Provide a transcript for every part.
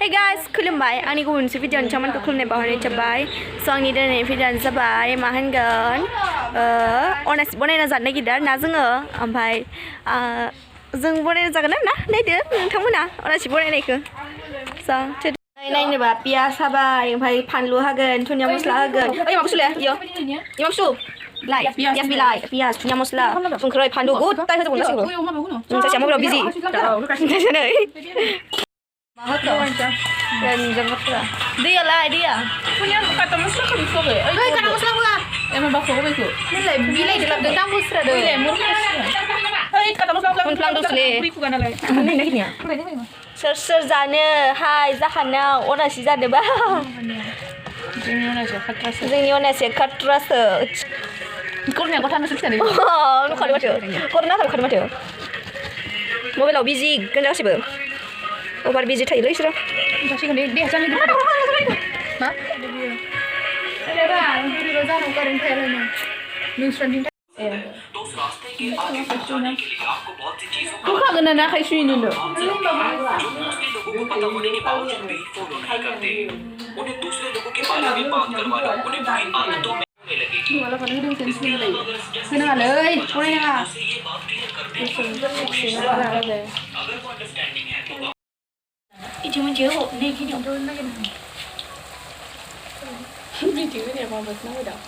guys, खुलुमबाय आंनि गुबुन मोनसे भिडिअनि सामानखौ खुलुमनाय बावहरनाय जाबाय स' आंनि दिनैनि भिडिअआनो जाबाय मा होनगोन अनासि बनायना जानो नागिरदों आरोना जोङो ओमफ्राय जों बनायना जागोन आरोना नायदो नोंथांमोना अनासि बनायनायखौ स' नायनोबा पियास हाबाय ओमफ्राय फानलु हागोन धनिया मस्ला होगोन ओइ मा बुस्थुलै इयो मा बुस्थु लाइ पियास बिलाइ पियास धनिया मस्ला संख्रै फानलु गुत्ताय होजोबगोन गासैखौबो सासेया मबाइलाव बिजि दैयालाय दैया kata mesti kan bisa ke? ओइ काटा मस्ला होआ Emang bakso apa itu? नोंलाय बिलाइ दोलाबदों दाम बुस्रादों Iya, murni. Hei, kata mesti apa? Pelan dulu, Beriku kan lagi. सोर सोर जानो हाय जाखानाव अनासि जानोबा Ini mana sih? Katras. जोंनि अनासिया खाट्रासो Kurnia kau tanah sekali. नुखादों माथो कर'ना नुखादों माथो मबाइलाव बिजि गोन गासिबो अभार बिजि थायोलै इसोरो Kasih kan dia jangan gitu. Hah? Ada bang, di rozan aku ada yang nih. News trending. Kau kangen anak kayak sini loh. Malah kan udah sensitif lagi. Kenal leh, boleh nggak? Itu menjauh, nih kini udah lagi. Video ini apa buat nama dah?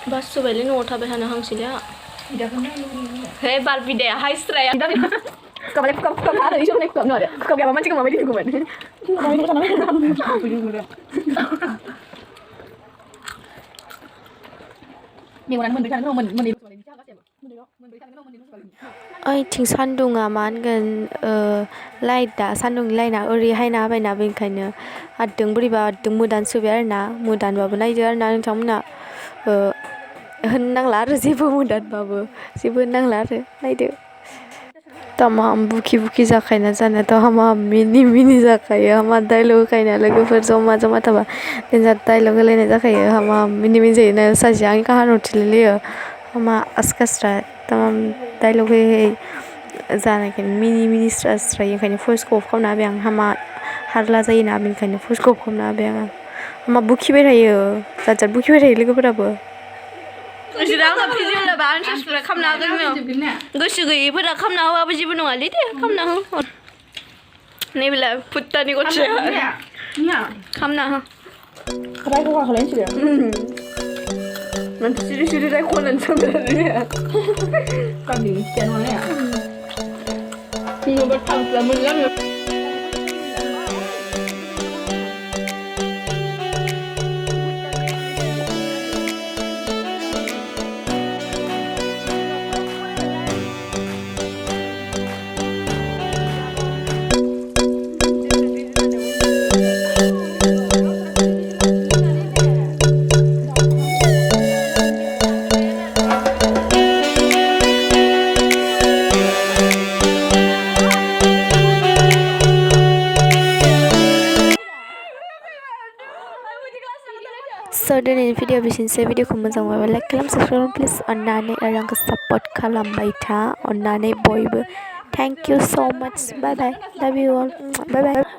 बस सुबहले न'आव थाबाय थानो हांसैलै आंहा हे बारबिदाया हायस्राया Kukabalnya kukab ada isu nih kukab ada kukab apa macam apa itu kuman ओइथिं सान्दुङा मा होनगोन लाइटआ सान्दुंनि लाइटआ ओरैहाय ना होबायना बेनिखायनो आरदों बोरैबा आरदों मोदान सोबाय आरोना मोदानबाबो नायदो आरोना नोंथांमोना होननांला आरो जेबो मोदानबाबो जेबो होननांला आरो नायदो तमाम बुखि बुखि जाखायोना जानायाथ' हामा मिनि मिनि जाखायो हामा डाइलग होखायोना लोगोफोर जमा जमा थाबा देन्जार डाइलग होलायनाय जाखायो हामा मिनि मिनि जायोना सासेया आंनि काहानि उथिलायलायो हामा आसखास्रा तमाम डाइलग होयै होयै जानायखायनो मिनि मिनि स्रा स्रायै ओंखायनो भइसखौ अफ खालामना होबाय आं हामा हारला जायोना बेनिखायनो भइसखौ अफ खालामना होबाय आङो हामा बुखिबाय थायो जात जात बुखिबाय थायो लोगोफोराबो Sudah nggak bisa lebaran sih sudah kamna kan gue sih gue ibu dah kamna apa sih benar ali deh kamna nih bila putta nih kocak kamna Kenapa kau kalian sih ya? nanti siri deh kau nanti sebenarnya Kami kian mana ya? Mau bertanggung lama lama. So दिनैनि video बिसिनोसै भिडिअखौ मोजां मोनोबा like खालाम subscribe please अननानै आरो आंखौ support खालामबाय था अननानै बयबो थेंक इउ सो माच बाय बाय लाभ इउ अल बाय बाय